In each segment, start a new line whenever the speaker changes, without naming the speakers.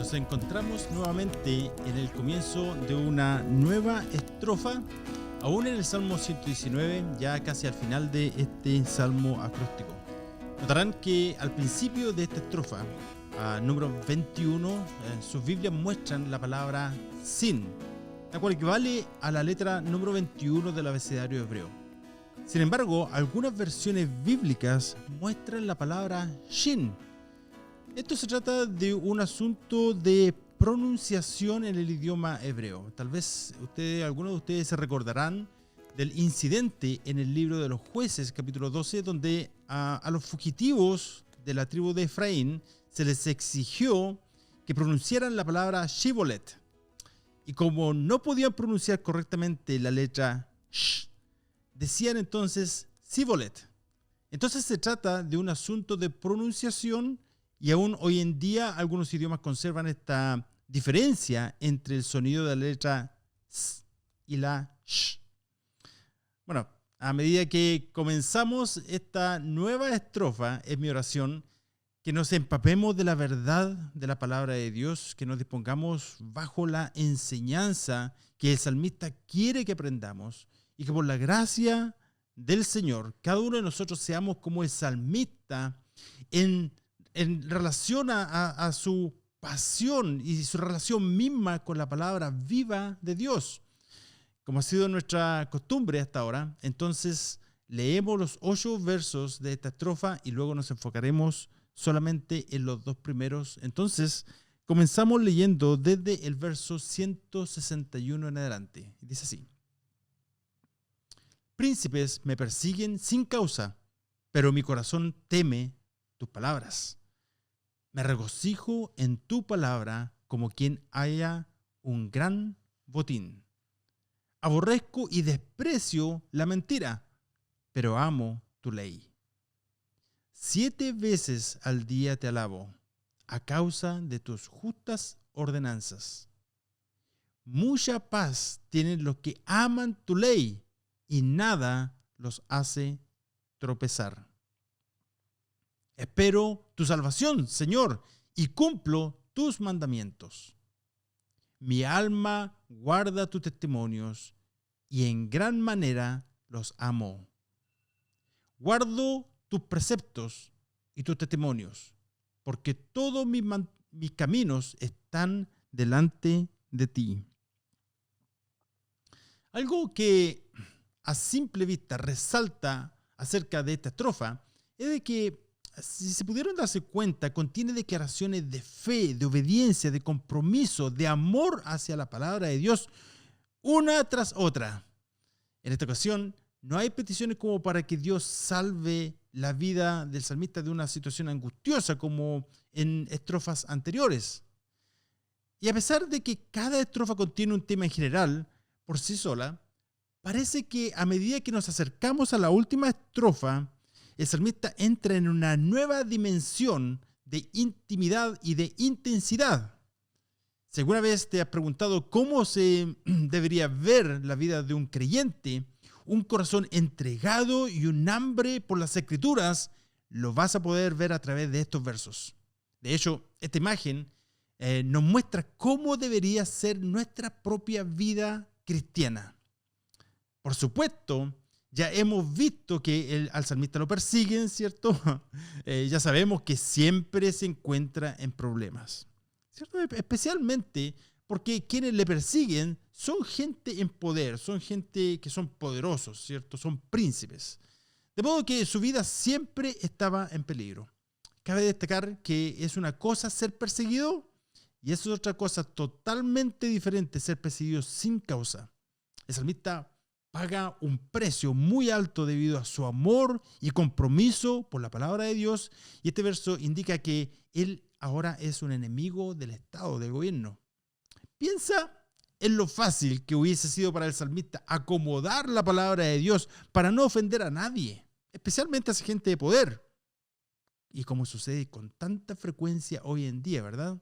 Nos encontramos nuevamente en el comienzo de una nueva estrofa, aún en el Salmo 119, ya casi al final de este salmo acróstico. Notarán que al principio de esta estrofa, número 21, sus Biblias muestran la palabra sin, la cual equivale a la letra número 21 del abecedario hebreo. Sin embargo, algunas versiones bíblicas muestran la palabra shin. Esto se trata de un asunto de pronunciación en el idioma hebreo. Tal vez algunos de ustedes se recordarán del incidente en el libro de los Jueces, capítulo 12, donde a los fugitivos de la tribu de Efraín se les exigió que pronunciaran la palabra Shibolet. Y como no podían pronunciar correctamente la letra sh, decían entonces Sibolet. Entonces se trata de un asunto de pronunciación. Y aún hoy en día algunos idiomas conservan esta diferencia entre el sonido de la letra S y la Sh. Bueno, a medida que comenzamos esta nueva estrofa, es mi oración que nos empapemos de la verdad de la palabra de Dios, que nos dispongamos bajo la enseñanza que el salmista quiere que aprendamos y que por la gracia del Señor, cada uno de nosotros seamos como el salmista en relación a su pasión y su relación misma con la palabra viva de Dios. Como ha sido nuestra costumbre hasta ahora, entonces leemos los 8 versos de esta estrofa y luego nos enfocaremos solamente en los 2 primeros. Entonces, comenzamos leyendo desde el verso 161 en adelante. Dice así: Príncipes me persiguen sin causa, pero mi corazón teme tus palabras. Me regocijo en tu palabra como quien haya un gran botín. Aborrezco y desprecio la mentira, pero amo tu ley. 7 veces al día te alabo, a causa de tus justas ordenanzas. Mucha paz tienen los que aman tu ley, y nada los hace tropezar. Espero tu salvación, Señor, y cumplo tus mandamientos. Mi alma guarda tus testimonios y en gran manera los amo. Guardo tus preceptos y tus testimonios, porque todos mis caminos están delante de ti. Algo que a simple vista resalta acerca de esta estrofa es de que, si se pudieron darse cuenta, contiene declaraciones de fe, de obediencia, de compromiso, de amor hacia la palabra de Dios, una tras otra. En esta ocasión, no hay peticiones como para que Dios salve la vida del salmista de una situación angustiosa como en estrofas anteriores. Y a pesar de que cada estrofa contiene un tema en general, por sí sola, parece que a medida que nos acercamos a la última estrofa, el salmista entra en una nueva dimensión de intimidad y de intensidad. Si alguna vez te has preguntado cómo se debería ver la vida de un creyente, un corazón entregado y un hambre por las Escrituras, lo vas a poder ver a través de estos versos. De hecho, esta imagen nos muestra cómo debería ser nuestra propia vida cristiana. Por supuesto, ya hemos visto que al salmista lo persiguen, ¿cierto? Ya sabemos que siempre se encuentra en problemas, ¿cierto? Especialmente porque quienes le persiguen son gente en poder, son gente que son poderosos, ¿cierto? Son príncipes. De modo que su vida siempre estaba en peligro. Cabe destacar que es una cosa ser perseguido y es otra cosa totalmente diferente ser perseguido sin causa. El salmista paga un precio muy alto debido a su amor y compromiso por la palabra de Dios. Y este verso indica que él ahora es un enemigo del Estado, del gobierno. Piensa en lo fácil que hubiese sido para el salmista acomodar la palabra de Dios para no ofender a nadie, especialmente a esa gente de poder. Y como sucede con tanta frecuencia hoy en día, ¿verdad?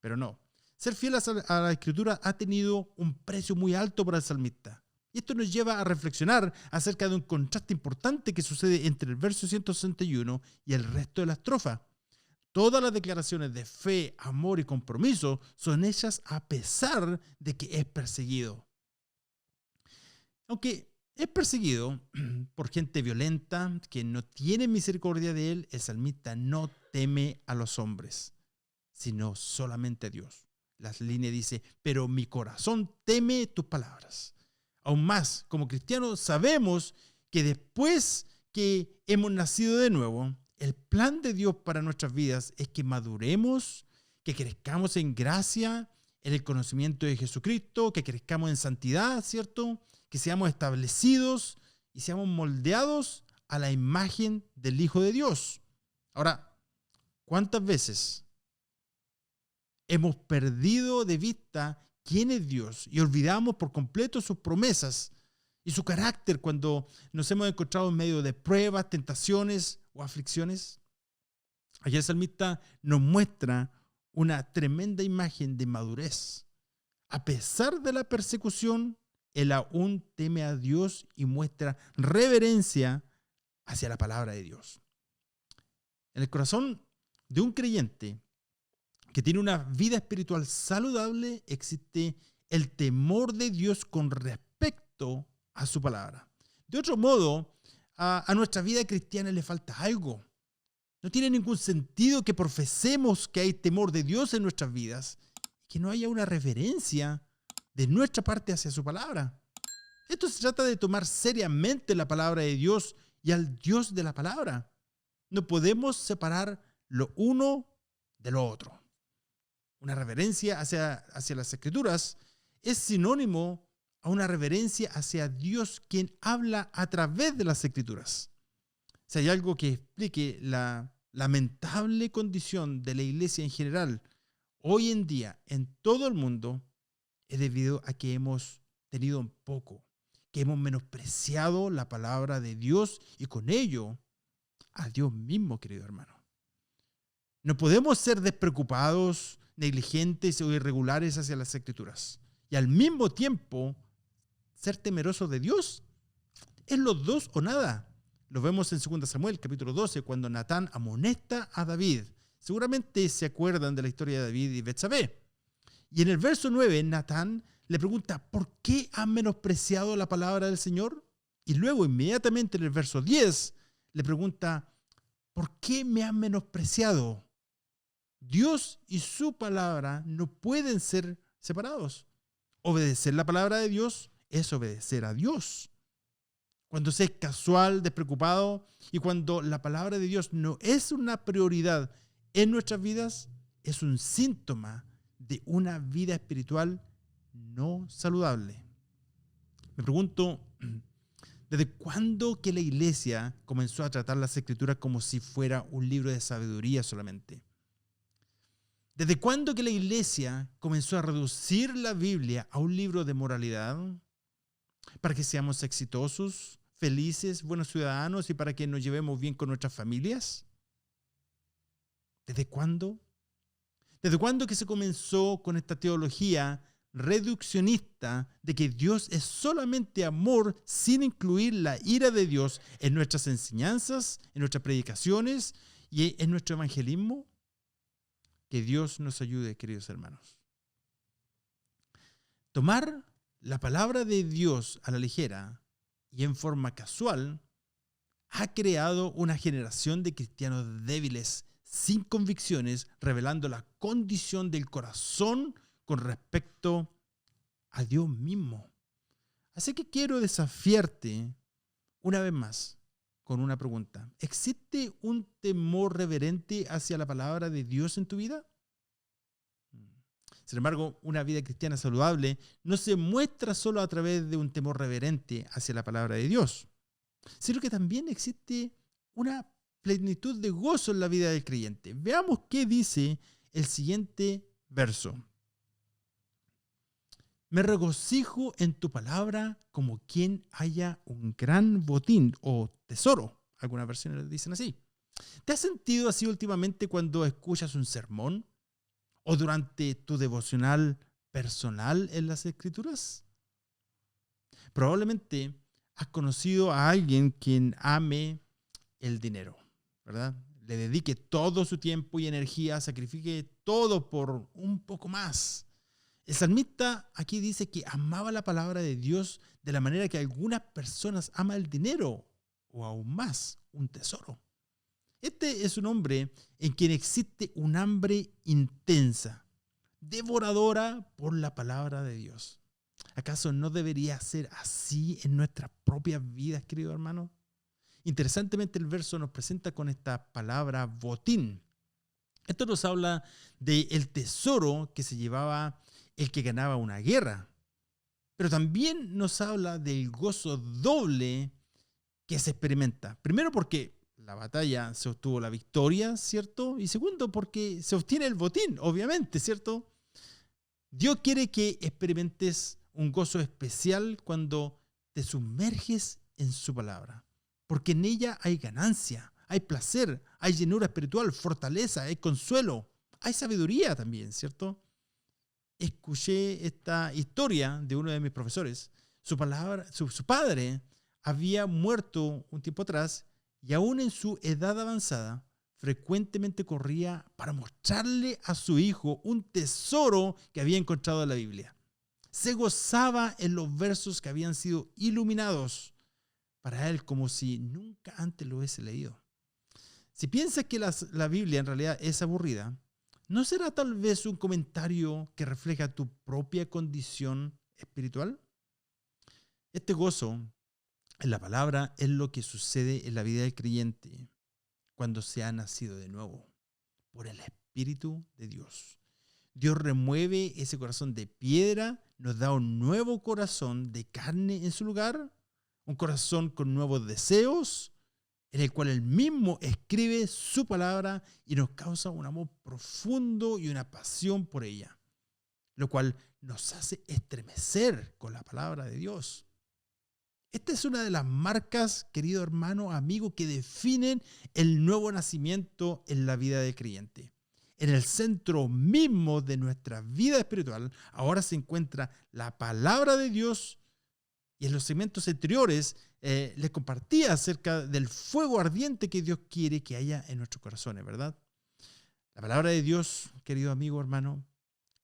Pero no. Ser fiel a la Escritura ha tenido un precio muy alto para el salmista. Y esto nos lleva a reflexionar acerca de un contraste importante que sucede entre el verso 161 y el resto de la estrofa. Todas las declaraciones de fe, amor y compromiso son hechas a pesar de que es perseguido. Aunque es perseguido por gente violenta que no tiene misericordia de él, el salmista no teme a los hombres, sino solamente a Dios. La línea dice, pero mi corazón teme tus palabras. Aún más, como cristianos sabemos que después que hemos nacido de nuevo, el plan de Dios para nuestras vidas es que maduremos, que crezcamos en gracia, en el conocimiento de Jesucristo, que crezcamos en santidad, ¿cierto? Que seamos establecidos y seamos moldeados a la imagen del Hijo de Dios. Ahora, ¿cuántas veces hemos perdido de vista quién es Dios y olvidamos por completo sus promesas y su carácter cuando nos hemos encontrado en medio de pruebas, tentaciones o aflicciones? Aquí el salmista nos muestra una tremenda imagen de madurez. A pesar de la persecución, él aún teme a Dios y muestra reverencia hacia la palabra de Dios. En el corazón de un creyente que tiene una vida espiritual saludable existe el temor de Dios con respecto a su palabra. De otro modo, a nuestra vida cristiana le falta algo. No tiene ningún sentido que profesemos que hay temor de Dios en nuestras vidas y que no haya una reverencia de nuestra parte hacia su palabra. Esto se trata de tomar seriamente la palabra de Dios y al Dios de la palabra. No podemos separar lo uno de lo otro. Una reverencia hacia las Escrituras es sinónimo a una reverencia hacia Dios, quien habla a través de las Escrituras. Si hay algo que explique la lamentable condición de la iglesia en general hoy en día en todo el mundo, es debido a que hemos tenido un poco, que hemos menospreciado la palabra de Dios y con ello a Dios mismo, querido hermano. No podemos ser despreocupados, negligentes o irregulares hacia las Escrituras y al mismo tiempo ser temerosos de Dios. Es los dos o nada. Lo vemos en 2 Samuel, capítulo 12, cuando Natán amonesta a David. Seguramente se acuerdan de la historia de David y Betsabé. Y en el verso 9, Natán le pregunta, ¿por qué han menospreciado la palabra del Señor? Y luego, inmediatamente en el verso 10, le pregunta, ¿por qué me han menospreciado? Dios y su palabra no pueden ser separados. Obedecer la palabra de Dios es obedecer a Dios. Cuando se es casual, despreocupado y cuando la palabra de Dios no es una prioridad en nuestras vidas, es un síntoma de una vida espiritual no saludable. Me pregunto, ¿desde cuándo que la iglesia comenzó a tratar las Escrituras como si fuera un libro de sabiduría solamente? ¿Desde cuándo que la iglesia comenzó a reducir la Biblia a un libro de moralidad para que seamos exitosos, felices, buenos ciudadanos y para que nos llevemos bien con nuestras familias? ¿Desde cuándo? ¿Desde cuándo que se comenzó con esta teología reduccionista de que Dios es solamente amor sin incluir la ira de Dios en nuestras enseñanzas, en nuestras predicaciones y en nuestro evangelismo? Que Dios nos ayude, queridos hermanos. Tomar la palabra de Dios a la ligera y en forma casual ha creado una generación de cristianos débiles, sin convicciones, revelando la condición del corazón con respecto a Dios mismo. Así que quiero desafiarte una vez más con una pregunta. ¿Existe un temor reverente hacia la palabra de Dios en tu vida? Sin embargo, una vida cristiana saludable no se muestra solo a través de un temor reverente hacia la palabra de Dios, sino que también existe una plenitud de gozo en la vida del creyente. Veamos qué dice el siguiente verso. Me regocijo en tu palabra como quien haya un gran botín o tesoro. Algunas versiones dicen así. ¿Te has sentido así últimamente cuando escuchas un sermón o durante tu devocional personal en las Escrituras? Probablemente has conocido a alguien quien ame el dinero, ¿verdad? le dedique todo su tiempo y energía, sacrifique todo por un poco más. El salmista aquí dice que amaba la palabra de Dios de la manera que algunas personas aman el dinero o aún más, un tesoro. Este es un hombre en quien existe un hambre intensa, devoradora por la palabra de Dios. ¿Acaso no debería ser así en nuestras propias vidas, querido hermano? Interesantemente, el verso nos presenta con esta palabra botín. Esto nos habla del tesoro que se llevaba el que ganaba una guerra, pero también nos habla del gozo doble que se experimenta. Primero porque la batalla se obtuvo la victoria, ¿cierto? Y segundo porque se obtiene el botín, obviamente, ¿cierto? Dios quiere que experimentes un gozo especial cuando te sumerges en su palabra, porque en ella hay ganancia, hay placer, hay llenura espiritual, fortaleza, hay consuelo, hay sabiduría también, ¿cierto? Escuché esta historia de uno de mis profesores. Su padre había muerto un tiempo atrás y aún en su edad avanzada frecuentemente corría para mostrarle a su hijo un tesoro que había encontrado en la Biblia. Se gozaba en los versos que habían sido iluminados para él como si nunca antes lo hubiese leído. Si piensas que la Biblia en realidad es aburrida, ¿no será tal vez un comentario que refleja tu propia condición espiritual? Este gozo en la palabra es lo que sucede en la vida del creyente cuando se ha nacido de nuevo por el Espíritu de Dios. Dios remueve ese corazón de piedra, nos da un nuevo corazón de carne en su lugar, un corazón con nuevos deseos, en el cual Él mismo escribe su palabra y nos causa un amor profundo y una pasión por ella, lo cual nos hace estremecer con la palabra de Dios. Esta es una de las marcas, querido hermano, amigo, que definen el nuevo nacimiento en la vida del creyente. En el centro mismo de nuestra vida espiritual ahora se encuentra la palabra de Dios. Y en los segmentos anteriores les compartía acerca del fuego ardiente que Dios quiere que haya en nuestros corazones, ¿verdad? La palabra de Dios, querido amigo, hermano,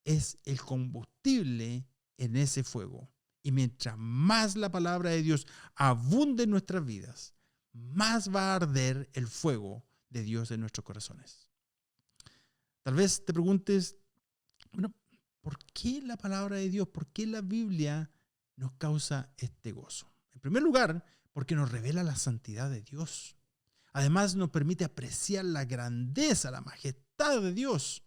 es el combustible en ese fuego. Y mientras más la palabra de Dios abunde en nuestras vidas, más va a arder el fuego de Dios en nuestros corazones. Tal vez te preguntes, bueno, ¿por qué la palabra de Dios? ¿Por qué la Biblia nos causa este gozo? En primer lugar, porque nos revela la santidad de Dios. Además, nos permite apreciar la grandeza, la majestad de Dios.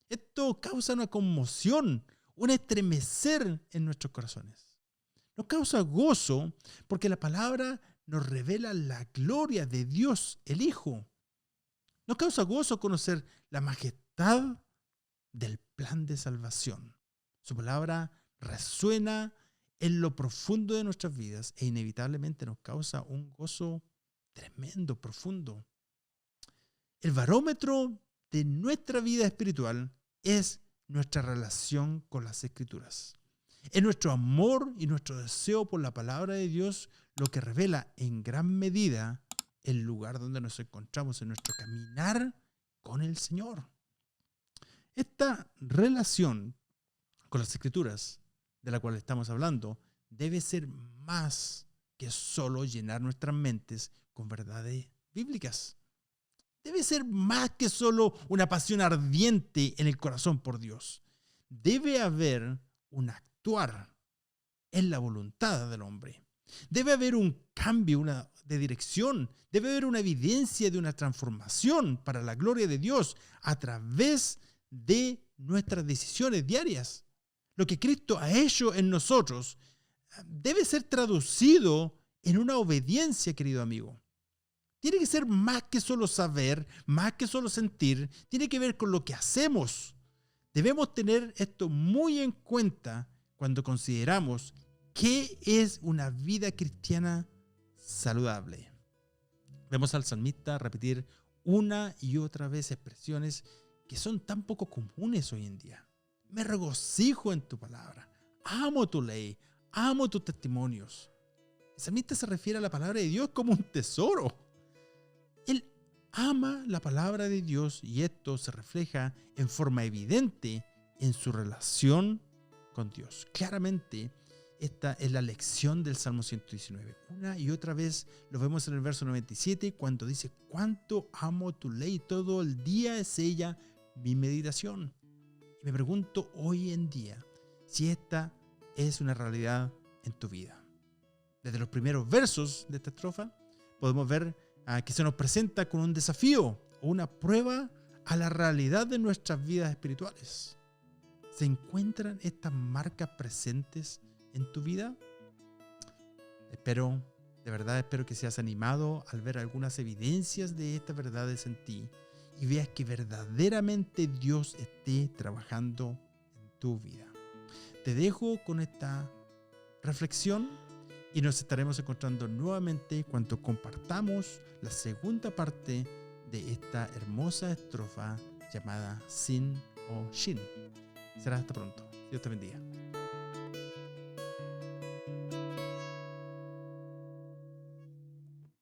Esto causa una conmoción, un estremecer en nuestros corazones. Nos causa gozo porque la palabra nos revela la gloria de Dios, el Hijo. Nos causa gozo conocer la majestad del plan de salvación. Su palabra resuena en lo profundo de nuestras vidas e inevitablemente nos causa un gozo tremendo, profundo. El barómetro de nuestra vida espiritual es nuestra relación con las Escrituras. Es nuestro amor y nuestro deseo por la palabra de Dios lo que revela en gran medida el lugar donde nos encontramos en nuestro caminar con el Señor. Esta relación con las Escrituras de la cual estamos hablando debe ser más que solo llenar nuestras mentes con verdades bíblicas. Debe ser más que solo una pasión ardiente en el corazón por Dios. Debe haber un actuar en la voluntad del hombre. Debe haber un cambio de dirección. Debe haber una evidencia de una transformación para la gloria de Dios a través de nuestras decisiones diarias. Lo que Cristo ha hecho en nosotros debe ser traducido en una obediencia, querido amigo. Tiene que ser más que solo saber, más que solo sentir. Tiene que ver con lo que hacemos. Debemos tener esto muy en cuenta cuando consideramos qué es una vida cristiana saludable. Vemos al salmista repetir una y otra vez expresiones que son tan poco comunes hoy en día. Me regocijo en tu palabra. Amo tu ley. Amo tus testimonios. El salmista se refiere a la palabra de Dios como un tesoro. Él ama la palabra de Dios y esto se refleja en forma evidente en su relación con Dios. Claramente, esta es la lección del Salmo 119. Una y otra vez lo vemos en el verso 97 cuando dice: cuánto amo tu ley, todo el día es ella mi meditación. Y me pregunto hoy en día si esta es una realidad en tu vida. Desde los primeros versos de esta estrofa podemos ver que se nos presenta con un desafío o una prueba a la realidad de nuestras vidas espirituales. ¿Se encuentran estas marcas presentes en tu vida? De verdad espero que seas animado al ver algunas evidencias de estas verdades en ti y veas que verdaderamente Dios esté trabajando en tu vida. Te dejo con esta reflexión y nos estaremos encontrando nuevamente cuando compartamos la segunda parte de esta hermosa estrofa llamada Sin o Shin. Será hasta pronto. Dios te bendiga.